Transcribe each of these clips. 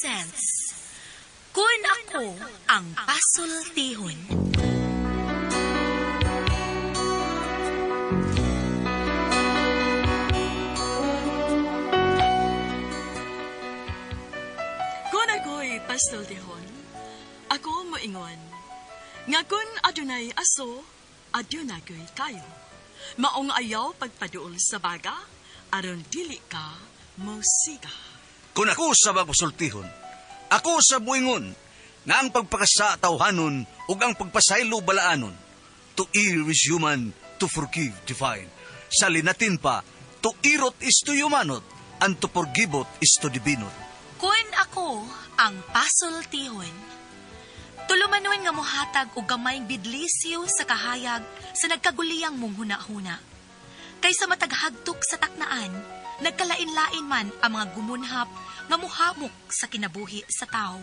presents Kun Ako Ang Pasultihon. Kun ako'y pasultihon, ako moingon. Nga kun adunay aso, adunagoy kayo. Maong ayaw pagpaduol sa baga, aron dili ka musiga. Kung ako sa magpasultihon, ako sa buingon, nga ang pagpakasa tawhanon ug ang pagpasaylo balaanon. To err is human, to forgive divine. Sa linatin pa, to irot is to humanot, and to forgivot is to divinot. Kun Ako Ang Pasultihon. Tulumanon nga mohatag og gamayng bidlisyo sa kahayag sa nagkaguliyang mong huna-huna. Kaysa mataghagtok sa taknaan, nagkalain-lain man ang mga gumunhap nga muhamok sa kinabuhi sa tao.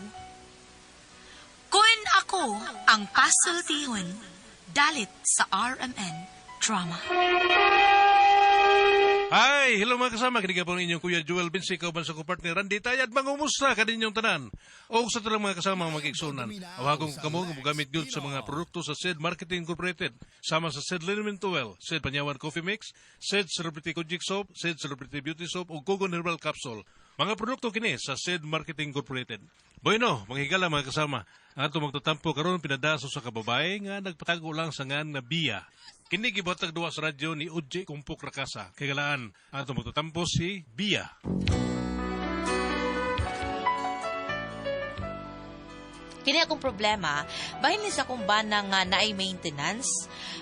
Kun Ako Ang Pasultihon, dalit sa RMN Drama. Hi! Hello mga kasama. Kiniga po inyong Kuya Joel Vinci, kauban sa kupartner Randy Tayad. Mangumusta ka ninyong tanan. O sa talang mga kasama magigsunan. Awagong kamo gumagamit yun sa mga produkto sa SED Marketing Incorporated. Sama sa SED Liniment Oil, SED Panyawan Coffee Mix, SED Celebrity Kojic Soap, SED Celebrity Beauty Soap, o Kogon Herbal Capsule. Mga produkto kini sa SED Marketing Incorporated. Bueno, manghigala mga kasama. Ang ato magtatampo karon pinadaso sa kababae nga nagpatago lang sa ngan nga biya. Kini gibuhatag duwa sa radyo ni Uji Kumpok Rakasa. Kay galaan, ang ato magtatampo si Biya. Kini akong problema, bahin ni sa akong bana nga naay maintenance.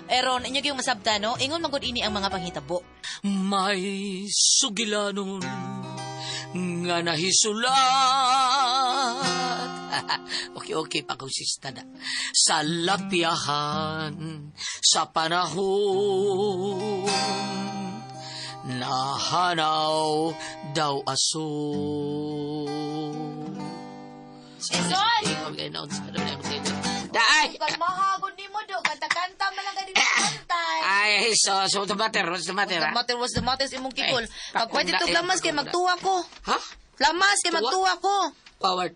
Eron, inyo yung masabta, no? Ingon magod ini ang mga panghitabo. May sugilanon nga nahisulat. Okay, pakonsista na. Sa lapiahan, sa panahon, nahanaw daw aso. Jason! Daay! Kag mahagod ni mo do, kanta-kanta man lang ganito kantay. Ay, so the matter? What's the matter imong kikol? Pag pwede to pakunda, lamas kay pakunda. magtuwa ko. Ha? Lamas kay Tuwa? magtuwa ko. Forward.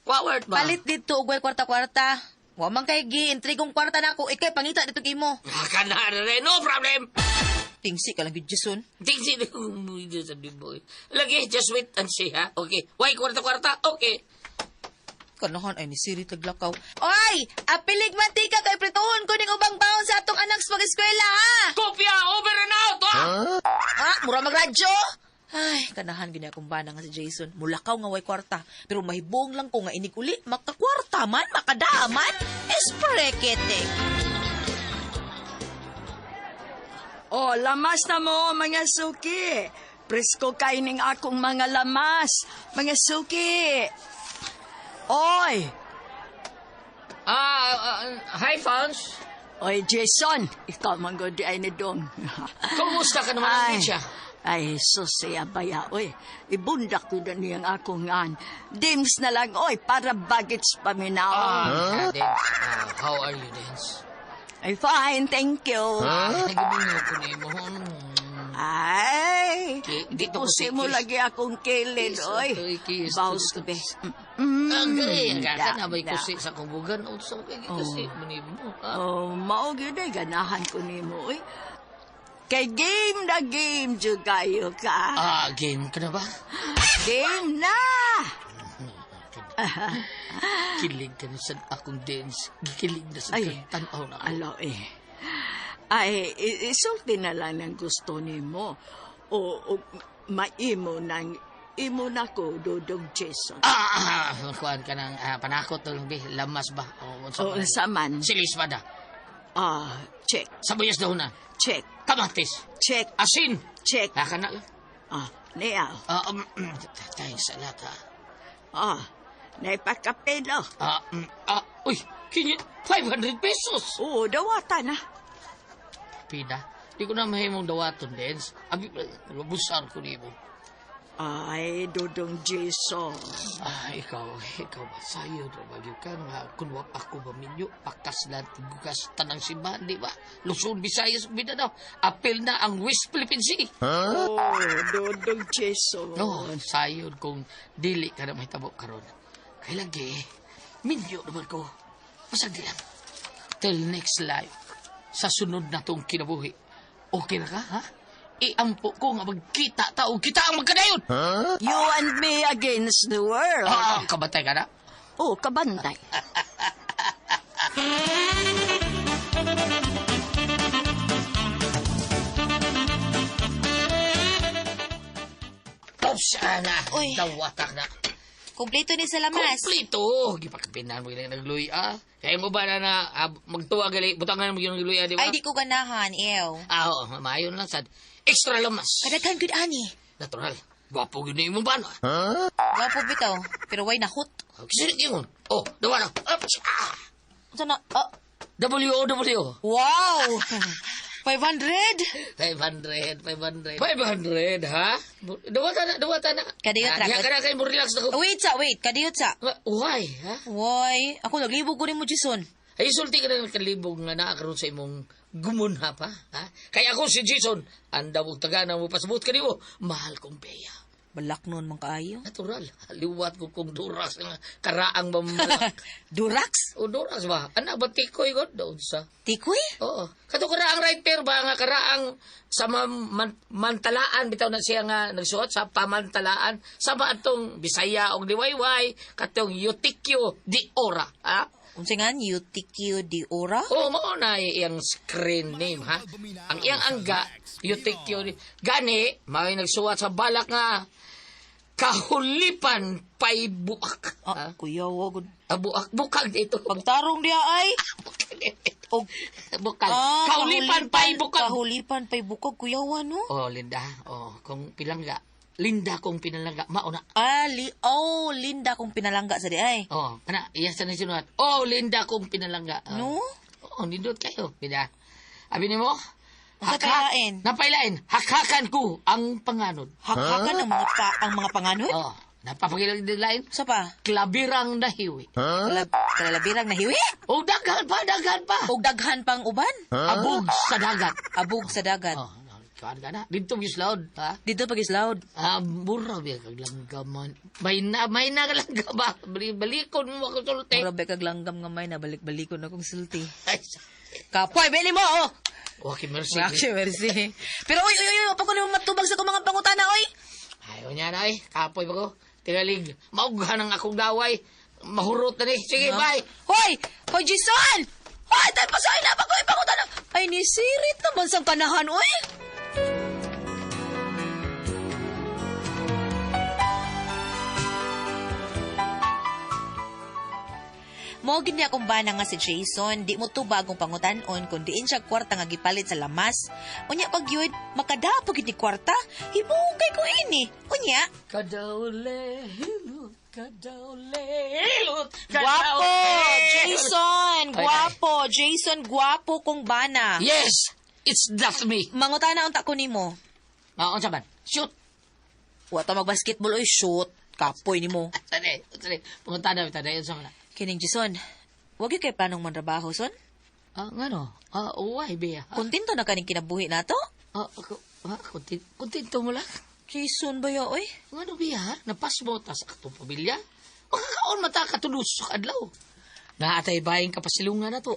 Forward. Ba? Palit dito og way kwarta-kwarta. Wa man kay gi-intrigong kwarta na ako. Ikay pangita dito kimo. Kana rin, no problem. Tingsi ka lang gid Jason. Tingsi na umuwi sa boy. Lagi, just wait and see, ha? Okay. Why, kwarta-kwarta? Okay. Kanahan ay ni Siri taglakaw. Oy! Apilig mantika kay prituhon ko ning ubang baon sa atong anak sa pag-eskwela, ha? Kopya, over and out, ha? Ha? Mura magradyo? Ay, kanahan gini akong bana nga si Jason. Mulakaw nga way kwarta. Pero mahibong lang ko nga inikuli. Makakwarta man, makadaman. Espreketek. Oh, lamas na mo, mga suki. Presko kaining akong mga lamas. Mga suki. Oy! Hi, Fons. Oy, Jason. Ikaw man good ay ni Dong. Kumusta ka naman ang Ay, siya? ay, susaya baya, oy. Ibundak ko na niyang akong ngan. Dims na lang, oy, para bagets paminaw. How are you, Dance? Ay, fine, thank you. Nagibinyo ko ni mo. Ay, Dito ko pusi si mo Kiss. lagi akong kilid, Kiss, oy. kiss, Baws kiss, ko, be. kiss. Ang da, na may da. kusi sa kubugan. O sa kasi mo mo. Oh, mao gyud ay ganahan ko nimo, oy. Kay game na game jud kayo ka. Game ka na ba? Game na. Kilig ka na sa akong dance. Gikilig na sa Ay, tanaw na ako. alo eh. Ay, isulti na lang ng gusto nimo. O maimo nang imo na ko, Dodog Jason. Kuhaan ka ng panakot o lamas ba? O, saman. Silis ba da? Check, Sabuyas daw na. check, Kamatis. check, Asin. check. Haka na. Niya. Tayo sa lata. Naipakapelo. Uy, kinyo, 500 pesos. Oo, dawata na. Pida, di ko na mahimong dawaton, Dens. Abi, busar ko ni mo. Ay, Dodong Jason. Ikaw ba sayo na bagyo ka nga kunwap ako ba minyo pakas na tibugas tanang simbahan, di ba? Luzon, Visayas, Mindanao. Apil na ang West Philippine Sea. Oh, Dodong Jason. No, sayod kung dili ka na may tabo karon. Kay lagi, minyo naman ko. Pasagdi lang. Till next life, sa sunod na tong kinabuhi. Okay na ka, ha? Iampo ko nga magkita tao, kita ang magkadayon. You and me against the world. Kabatay ka na? Oh, kabantay. Sana, Uy. dawatak na. Kompleto ni sa lamas. Kompleto. Gipakapinan mo yung nagluya. Kaya mo ba na magtuwa gali, butangan mo yung nagluya, di ba? Ay, di ko ganahan, ew. Oo, mayon lang sad. Extra lamas. Kadaghan good ani. Natural. Gwapo yun na yung ba, no? Gwapo bitaw, pero way nahot. Kasi yun. Oh, dawa na. Sana, W-O-W. wow! 500? 500, ha? Dawata na. Kadiyot ra. Diya ka na kayo mo relax na ko. Wait, kadiyot sa. Why, ha? Why? Ako naglibog ko rin mo, Jason. Ay, sulti ka na ng kalibog nga nakakaroon sa imong gumunha pa, ha? Kaya ako si Jason, anda mo tagana mo pasabot ka mo. Mahal kong beya. Balak nun mang kaayo. Natural. Liwat ko kung duras nga karaang mamalak. Durax? O duras ba? Anak ba tikoy god doon sa? Tikoy? Oo. Kato karaang writer ba nga karaang sa mantalaan bitaw na siya nga nagsuot sa pamantalaan sa atong Bisaya og Liwayway katong Yutikyo di Ora, ha? Unsa nga UTQ di ora? Oo, mao na iyang screen name, ha? Ang iyang angga, Yutikyo di gani may nagsuot sa balak nga kahulipan pay buak. Ah, kuya, wag. Buak bukag dito. Pagtarong diya ay. Og Bukag. Kahulipan pay bukag. Kahulipan pay bukag, kuya, no? Oh, Linda. Oh, kung pilangga. Linda kung pinalangga. Mauna. Linda kung pinalangga sa di ay. Oh, kana, iya sa nasinuhat. Oh, Linda kung pinalangga. No? Oh, nindot kayo. Linda. Abi ni mo? Napailain. Napailain. Hakhakan ko ang panganod. Hakhakan ang mga panganod? Oh, napapagilang din lain. Sa pa? Klabirang nahiwi. Kalalabirang nahiwi? Oh, daghan pa. Og daghan pang uban? Abog sa dagat. Abog sa dagat. Oh, kuan ka na. Dito gislaod, ha? Dito pagislawd. Mura ba kag langgaman. May na ka lang ba? Balikon mo ako sulti. Murabe kag langgam nga may nabalik-balikon akong sulti. Ay, Kapoy, beli mo, oh! okay, merci. Actually, merci. Pero, uy, pa ko naman matubag sa kong mga pangutana, oy! Ayaw niya na eh. Kapoy ba ko? Tigalig. Maughan ang akong daway. Mahurot na ni. Sige, bye. Hoy! Hoy, Jason! Hoy, tayo pasahin na pa ko yung pangutana! Ay, nisirit naman sang kanahan, oy! Mo gindi akong bana nga si Jason, di mo to bagong pangutan-on kung diin siya kwarta nga gipalit sa lamas. Unya pag yun, makadapo gid ni kwarta, hibugay ko ini. Unya, Kadaule, hilot, kadaule, hilot, guwapo, Jason, guwapo, Jason, guwapo kong bana. Yes, it's that me. Mangutana unta ko nimo. Ang saban, shoot. Wa ta mag-basketball oy, shoot. Kapoy nimo. Tade. Punta na, yun sa mga. Kining Jason, wag gyud kay planong mantrabaho son. Ngano? Uway, Bea. Kontento na kaning kinabuhi nato? Kontento mo lang. Jason ba yo oy? Ngano, Bea? Napas mo ta sa atong pamilya? Makakaon mata katulos sa kadlaw. Naatay bayang kapasilungan na to.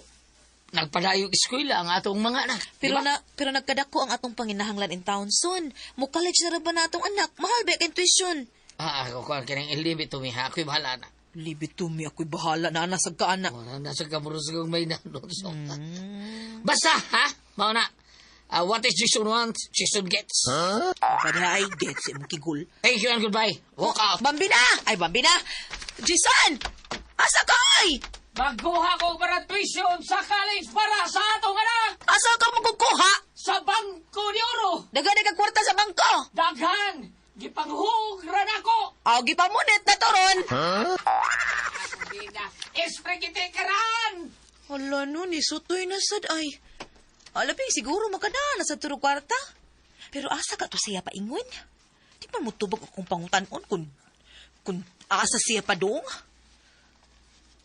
Nagpadayog eskwela ang atong mga anak. Pero diba? pero nagkadako ang atong panginahanglan in town son. Mo college na ra ba na atong anak? Mahal ba kay tuition? Ako kuan kinang ilibit to mi ha. Ako'y bahala na. Libit to me, ako'y bahala na nasag ka anak. Nasa kamuros kong may nanon. Basta, ha? Mauna. What is Jason wants, Jason gets. Pada ay gets imong kigul. Thank you and goodbye. Walk out. Bambina! Ay, Bambina! Jason! Asa ka ay? Magkuha ko para tuition sa college para sa atong anak. Asa ka magkukuha? Sa bangko ni Oro. Dagan kwarta sa bangko. Daghan. Gipanghugran ako. Aw, gipamunit na toron. Espregite karan. Hala no, ni sutoy na sad ay. Alaping siguro makadaan na sa turo kwarta. Pero asa ka to siya paingon? Di man mo tubag akong pangutanon kung asa siya pa dong?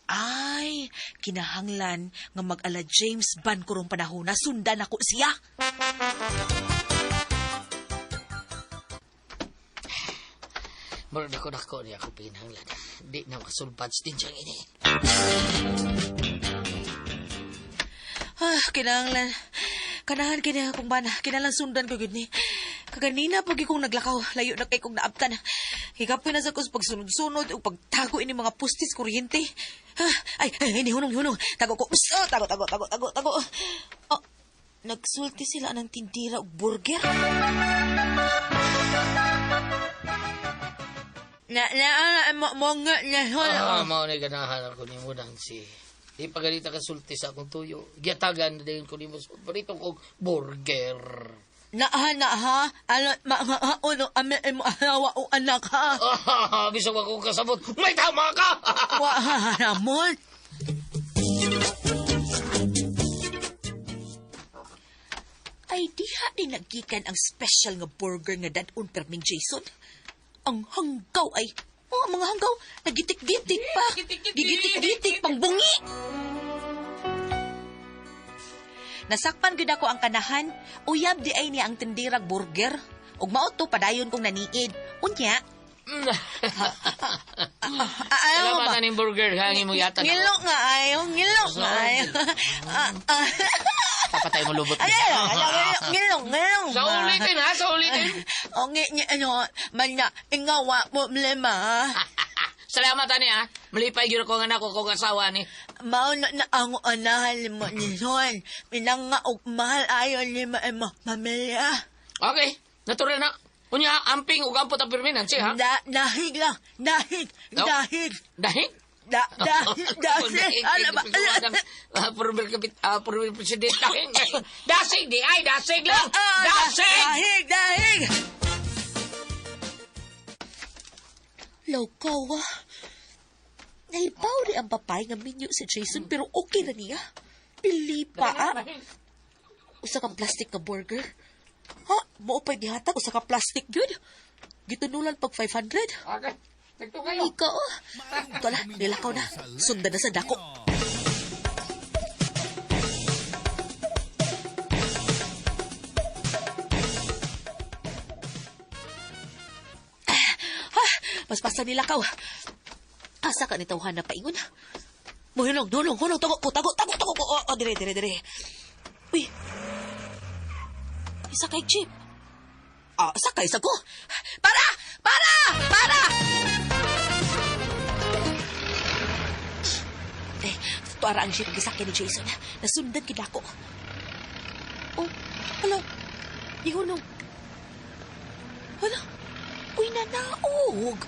Ay, kinahanglan nga mag-ala James Bond kurong panahon na sundan ako siya. Murag dako niya ako pinanglan. Di na makasulpads din siyang ini. Kinahanglan. Kanahan kini akong bana. Kinahanglan sundan ko gud ni. Kaganina pag ikong naglakaw, layo na kay kong naabtan. Higapin na sa kus pagsunod-sunod o pagtago ini mga pustis kuryente. Ay, ini hunong. Tago ko. Tago. Oh, nagsulti sila ng tindira og burger. Mao na ganahan ako ni mo nang si ipagalita ka sulti sa akong tuyo. Giyatagan na din ko ni mo paborito kong burger. Ha? Ano, mo ahawa o anak ha? Bisog ako kasabot. May tama ka! Ramon. Ay, diha din naggikan ang special nga burger nga dadun perming Jason. Ang hanggaw ay, mga hanggaw, nagitik-gitik pa. Gigitik-gitik pang bungi. Nasakpan gud ako ang kanahan, uyab di ay niya ang tindirag burger. Ug mao to padayon kong naniid. Unya. Salamat na ning burger hangin mo yata. Ngilo nga ayo. Papatay mo lubot. Ngilong. Sa ulitin. O manya, ingawa mo mlema. Salamat ani ha. Malipay gyud ko nga nako kong asawa ni. Mao na ang anahan mo ni Son. Minanga og mahal ayon ni mamilya. Okay, natural na. Unya amping ug ampot ang perminan siya ha. Dahig lang. Dahig. Dahig? Dahig. Purbil president dahig. Dasig di ay dasig lang. Dasig. Dahig. Lawkaw naibaw rin ang papay nga minyo si Jason pero okay na niya. Pili pa Usa kang plastic na burger. Mo pa gihatag usa ka plastic yun. Gitunulan pag 500. Okay. Tigto kayo. Ikaw. Tala, nilakaw na. Sundan na sa dako. Mas pasa nilakaw. Asa ka nitawhan na paingon? Muhinong, tago ko. Dire. Uy. Isa kay jeep. Sakay sa ko. Para! Tuara ang jeep gisakyan ni Jason. Nasundan kita ko. Oh, hala. Ihunong. Hala. Uy, nanaog.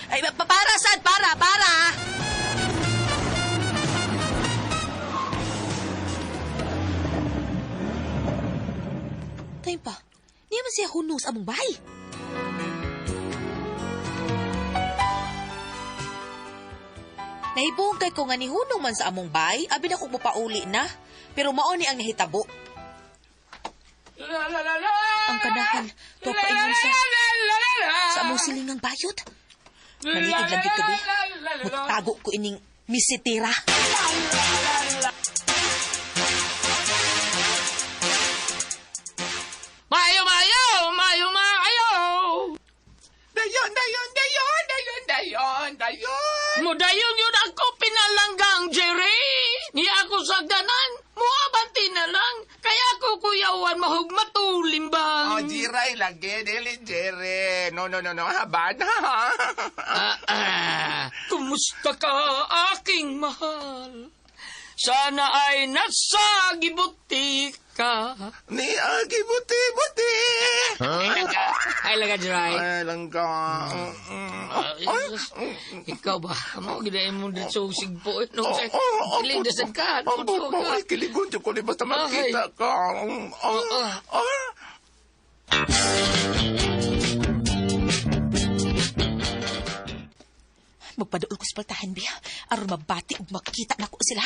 Ay, para, Sad! Para! Time pa. Di man siya hunong sa among bahay. Nahibungkay ko nga ni hunong man sa among bahay, abi na kong mupauli na. Pero maoni ang nahitabo. Ang kanahan, tuwa pa ingon sa among silingang bayot. Nanitig lang dito gabi. Mutago ko ining misitira. Mayo! Dayon! Mudayon yun ako pinalanggang, Jerry! Ni ako sagdanan, muabanti na lang. Kaya ako kuyawan mahugmatulimbang. Oh, Jiray lagi, dili, Jerry. No, haban ha. Kumusta ka, aking mahal? Sana ay nasa gibuti ka. Ni agi buti. Ay laga, Jiray. Ay, langga. Ikaw ba? Mo ginayin mo din sa usig po. Kilindasan ka. Ay, kiligon ko ni basta makita ka. Magpaduol ko sa paltahan, Bia. Aron mabati ug makita na ko sila.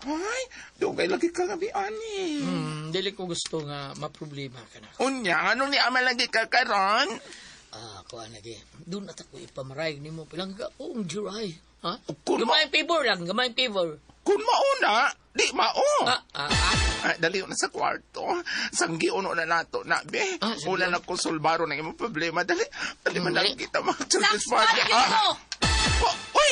Ay, Dugay lagi ka gabi, ani. Dili ko gusto nga maproblema ka na. Unya, ano ni ama lagi ka karon? Kuha lagi. Doon at ako ipamaray ni mo. Pilangga kong juray. Ha? Kung Gamayang favor lang. Gamayang favor. Kun mauna, di mao. Dali na sa kwarto. Sanggi uno na nato na, be. Sige. Una na ko sulbaro na imong problema. Dali man lang kita mag-children's Sakto, party. yun mo! Uy!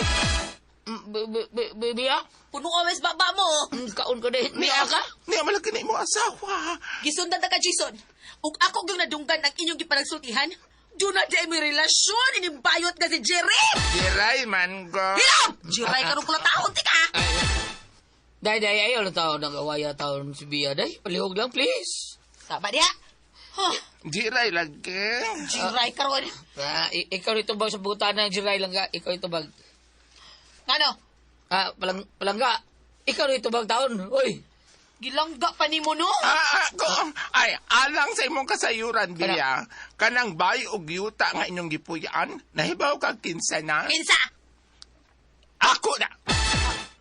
Biya? Puno always baba mo. Kaon ko din. Biya ka? Niya malaki na imong asawa. Gisundan na ka, Jason. Ug ako yung nadunggan ng inyong gipanagsultihan. Do na di may relasyon. Inimbayot ka si Jerry. Diray man go. Hilam! Jiray ka rin pula taon, tika. Day, ayaw na taon ng awaya taon si Biya. Day, palihog lang, please. Tama niya. Huh, Diray lagi. Jiray ka rin. Ikaw rito bag sa buta ng jiray lang ka. Ikaw ito bag. Ano? Palangga. Ikaw rito bag taon. Uy. Gilangga pa ni mo, no? Ay, alang sa imong kasayuran, Biya. Kanang bay og yuta nga inyong gipuyan, nahibaw kag kinsa na? Kinsa? Ako na!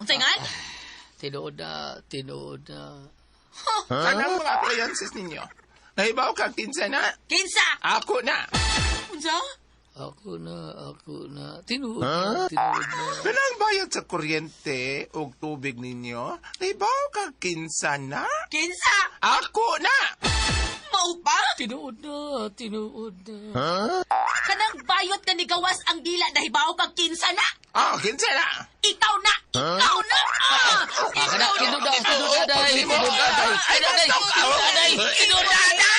Unsay nga? Tinood na. Kanang mga appliances ninyo. Nahibaw kag kinsa na? Kinsa? Ako na! Unsa? Ako na. Tinood na. Kanang bayad sa kuryente o tubig ninyo, nahibaw kag kinsa na? Kinsa? Ako na! Mao pa? Tinood na. Kanang bayot ka ni gawas ang dila na hibaw kag kinsa na? Kinsa na? Ikaw na! Ikaw na! Tinood na.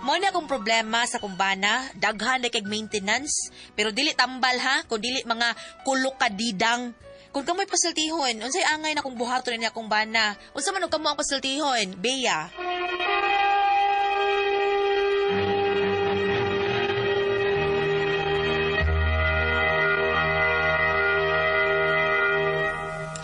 Mo na akong problema sa kumbana, daghan na kay maintenance, pero dili tambal ha, kung dili mga kulokadidang. Kung kamoy pasultihon, unsay angay na kung buhato niya akong bana. Unsa man og kamo ang pasultihon, Bea?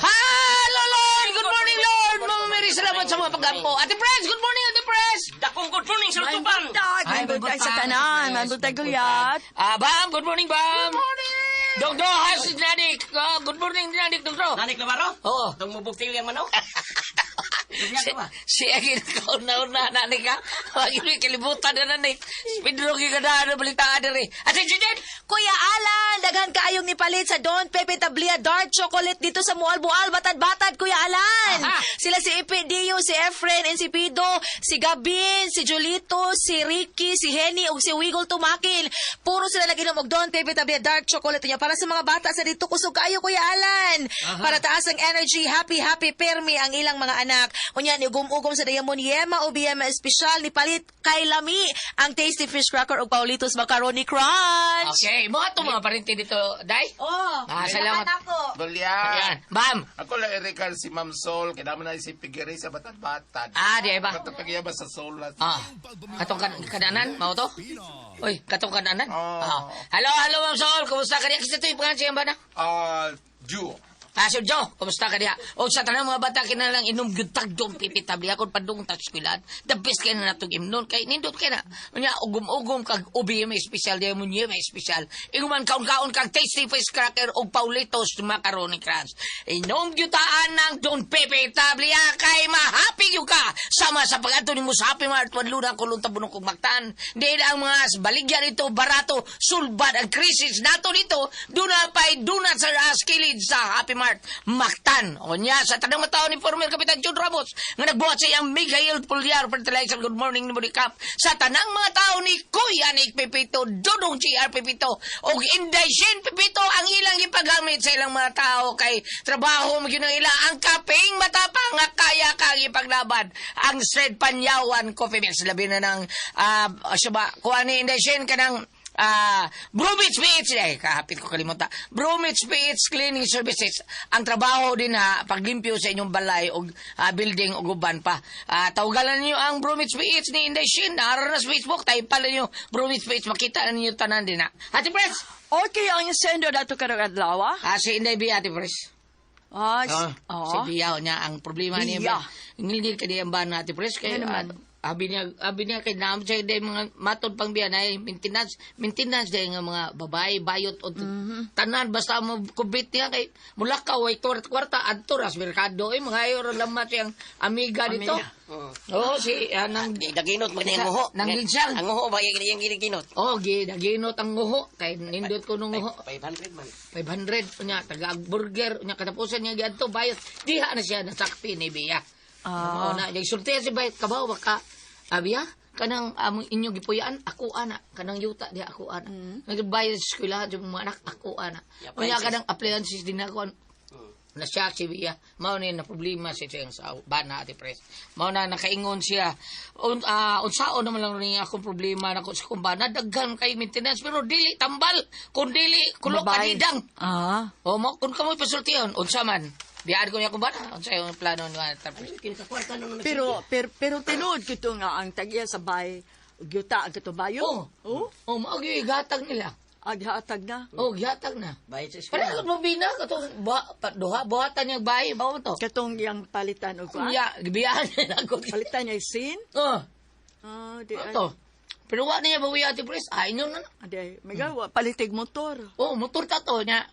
Hello, Lord! Good morning, Lord! Mama Mary, salamat sa mga pag-ampo. Ate Pres, good morning, Ate Pres! Dakong good morning sa tuban. Ay, mabuntag sa tanan. Mabuntag gulyat. Bam, good morning, Bam! Good morning! Dongdo, hasid nadik. Good morning, nadik, Dongdo. Nanik na baro? Oo. Itong mabuktil yung manok. Si Agin, kauna-una, nanik ka. Agin mo, kalibutan na nanik. Spidrogi ka na, balitaan na rin. Ate Jeanette! Kuya Alan, daghan kaayong nipalit sa Don Pepe Tablia Dark Chocolate dito sa Mualbual, Batad-Batad, Kuya Alan. Aha. Sila si Epidio, si Efren, and si Pido, si Gabin, si Julito, si Ricky, si Henny, ug si Wiggle Tumakil. Puro sila naginom og Don Pepe Tablia Dark Chocolate niya para sa mga bata sa dito kusog kayo, Kuya Alan. Para taas ang energy, happy permi ang ilang mga anak. Unya ni ugom-ugom sa Diamond Yema o BM Special ni palit kay Lami ang Tasty Fish Cracker o Paulitos Macaroni Crunch. Okay, mo ito mga parinti dito, Day? Oh, salamat. ako. Bulya. Ayan, Bam! Ako lang i-recall si Ma'am Sol, kaya naman na si Pigiri sa Batad-Batad. Di ba? Katapagya ba sa Sol? Katong kadanan, mao to? Uy, katong kadanan? Oh. Hello, Ma'am Sol, kumusta ka diya? Kasi ito yung pangalan ba na? Ju. Sir Joe, kumusta ka diya? O sa tanang mga bata, kinalang inom gyutag dong pipitabli ako padung ta eskwelahan. The best kay na natong imnon kay nindot kay na. Unya ugom-ugom kag ubi may special diya mo niya may special. Inguman kaon-kaon kag Tasty Fish Cracker og Paulitos Macaroni Crunch. Inom gyutaan ng Don Pepe Tabli kay mahappy gyud ka. Sama sa pag-adto nimo sa Happy Mart wadluna kulon tabunong kog maktan. Di ang mga baligya dito barato sulbad ang krisis nato dito. Duna pay dunat sa kilid sa Happy Mart Maktan. O niya, sa tanang matao ni former Kapitan Jude Ramos, nga nagbuhat sa iyang Miguel Pulyar Fertilizer Good Morning ni Budikap, sa tanang mga tao ni Kuya Nick Pepito, Dudong GR Pepito, o Inday Shin Pepito, ang ilang ipagamit sa ilang mga tao kay trabaho magyunang ila ang kaping matapang nga kaya kang ipaglaban ang Sred Panyawan Coffee Mix. Labi na ng, kuha ni Inday Shin ka ng Bromwich PH, kahapit ko kalimutan. Bromwich PH Cleaning Services. Ang trabaho din paglimpyo sa inyong balay o building o guban pa. Tawagan niyo ang Bromwich PH ni Inday Shin. Naroon na sa Facebook. Taypan niyo Bromwich PH. Makita ninyo tanan din na. Ate Pres! Okay, ang sendo dato ka ng adlaw. Si Inday Bia, Ate Pres. Si Bia niya. Ang problema niya ba? Ngilingil ka niya ba na Ate Pres? Kaya Abi niya kay naam siya day mga matod pang biyan ay maintenance day nga mga babae bayot o tanan basta mo kubit niya kay mula ka way kwarta adto ras merkado ay mga ayo lamat siyang amiga dito. Oh si nang Daginot mo na yung nguho. Nang ginsang. Ang nguho ba yung giniginot? Oh daginot ang nguho kay nindot ko nung nguho. 500 man. 500 unya taga burger unya katapusan niya giadto bayot diha na siya nasakpi ni Bia. Oo na yung sulti si bayot kabaw baka abiya kanang among inyo gipuyaan ako ana kanang yuta diha ako ana nagbayad sa eskwela yung mga anak ako ana unya kanang appliances din ako na siya si Bia mao ni na problema siya siyang sa bana ati pres mao na nakaingon siya unsaon naman lang ni akong problema nako sa kumbana daghan kay maintenance pero dili tambal kun dili kulok kadidang o mo kun kamoy pasultiyon unsa man biad ko niya kumbana unsa yung plano nga tapos Pero tinuod kito nga ang tagya sa bay, gyuta ang kito bayo. oh mao gyud gatag nila Aghatag na. oh gihatag na Bayad sa para eskwela. mo bina katong duha buhatan niya bahay bawo to Katong yang palitan og kuan. ya gibiyahan nila ako Palitan niya sin. oh Di ay. to pero wa niya bawi ati pres ay no na Ade, magawa palitig motor. oh motor ta to nya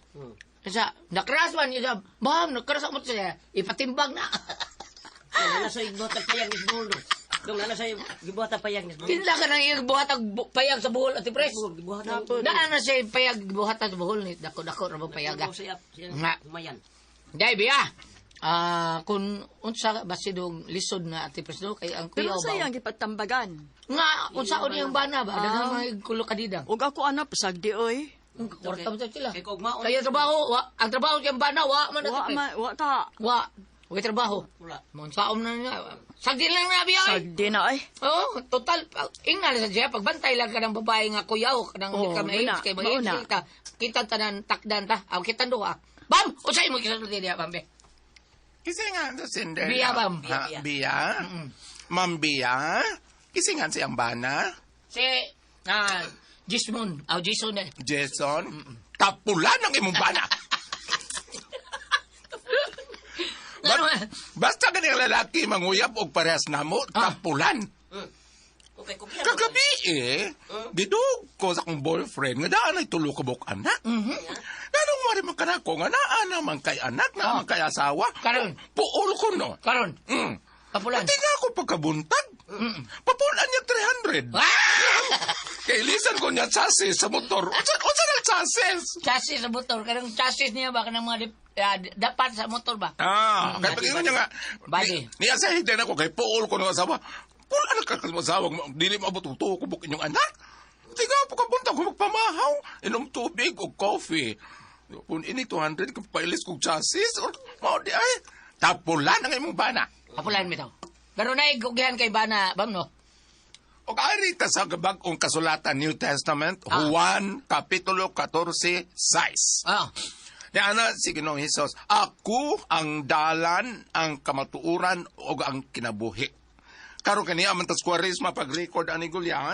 sa nakras man niya bam nakras mo siya ipatimbang na Nana sa igbot at payag is buhol. Dong nana sa igbot at payag is buhol. kinsa ka nang ibuhat ang payag sa buhol ati pres Gibuhat daan na siya payag gibuhat sa buhol ni dako ra ba payaga Sayap. Nga. Humayan. Dai biya. Kung unsa basidong lisod na ati presdo kay ang Pero kuya sa ba. yang gipatambagan. Nga unsaon yung bana ba? Daghang mga kulo kadidang. Og ako ana pasagdi oy. Kwarta mo sila. Kay kugmaon. Kaya trabaho, ang trabaho yung bana wa man ati. Wa ta. Wa. Wa trabaho. Wala. Unsaon na niya. Sagdi lang na biya. Sagdi na ay. Oh, total ingna sa siya pagbantay lang ka ng babae nga kuyaw kanang Oo, kamay mauna, kay mauna. kita tanan takdan ta. Aw kita duha. Bam, unsay mo kisulti diha pambe. Kasi nga, sa Cinderella. Bia, ma'am. Bia? Ma'am Bia? Kasi nga siyang bana? Si Gismon, Jason eh. Jason? Tapulan ang imong bana. Basta ka lalaki manguyap og parehas namo, tapulan. Okay, kukya. Kagabi gidug ko sa akong boyfriend nga daan ay tulo ka buk anak. Ganong mari man kanako nga naa naman kay anak, naman kay asawa. Karon. Puol ko no. Karon, kapulan. Pati nga ako pagkabuntag. Papulan niya 300. Kay lisan ko niya chassis sa motor. Unsa nang chassis? Chassis sa motor, karong chassis niya ba kanang mga dapat sa motor ba? Kaya pag niya nga, Body. niya sa higdan ako kay puol ko ng asawa. Puol anak ka sa asawa, dili mo abututo ko buk inyong anak. Tiga po kabuntag ko magpamahaw. Inom tubig o coffee. Kung ini 200, kapailis kong chassis, or mau di ay, tapulan ang imong bana. Kapulan mi taw. Pero naigugihan kay bana, bam no? O kaarita sa bagong kasulatan New Testament, Juan Kapitulo 14, 6. Ah. Yana si Ginoong Hesus, ako ang dalan, ang kamatuuran, o ang kinabuhi. Karon kaniya man tas kwarisma pag-record ani gulyan.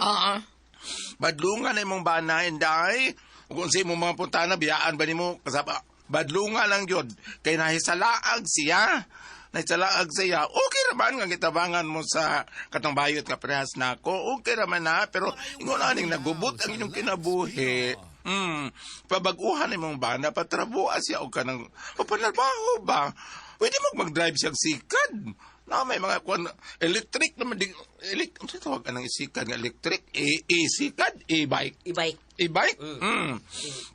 Badlungan na imong bana, inday. Kung sa imong mga puntana, biyaan ba nimo kasaba? Badlungan lang yun. Kay nahisalaag siya. Nahisalaag siya. Okay raman nga gitabangan mo sa katang bayot nga parehas na ako. Okay raman na. Pero ingon aning nagubot ang inyong kinabuhi. Pabaguhan imong bana, patrabuha siya o ka ng papanalbaho ba? Pwede mag-drive siyang sikad. Na may mga electric naman ano tawag anong isikan nga electric sikad e-bike I-bike.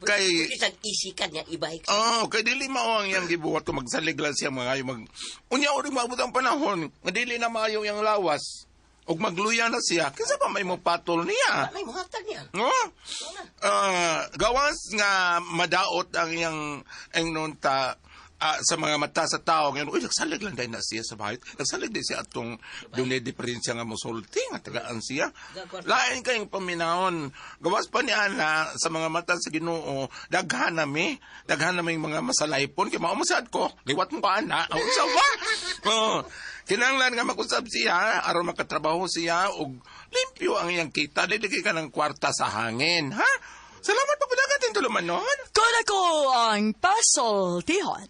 kay Isang isikan niya, i-bike. kay dili mao ang yang gibuhat ko magsalig lang siya mga unya uri maabot ang panahon nga dili na maayo yang lawas ug magluya na siya kinsa pa may mo patol niya Ay, muhatag niya. gawas nga madaot ang yang nunta sa mga mata sa tao ngayon, uy, nagsalig lang dahil na siya sa bahay. Nagsalig din siya atong dunay diferensya nga musulti, nga tagaan siya. Lain kayong paminahon. Gawas pa niya na sa mga mata sa Ginoo, daghan nami yung mga masalaypon. Kaya maumasad ko, liwat mo ka na. Sa ba? Kinanglan nga mag-usap siya, aron makatrabaho siya, ug limpyo ang iyang kita, dili ka ng kwarta sa hangin. Ha? Salamat pa padagat yung tulumanon. Kung ako ang pasultihon.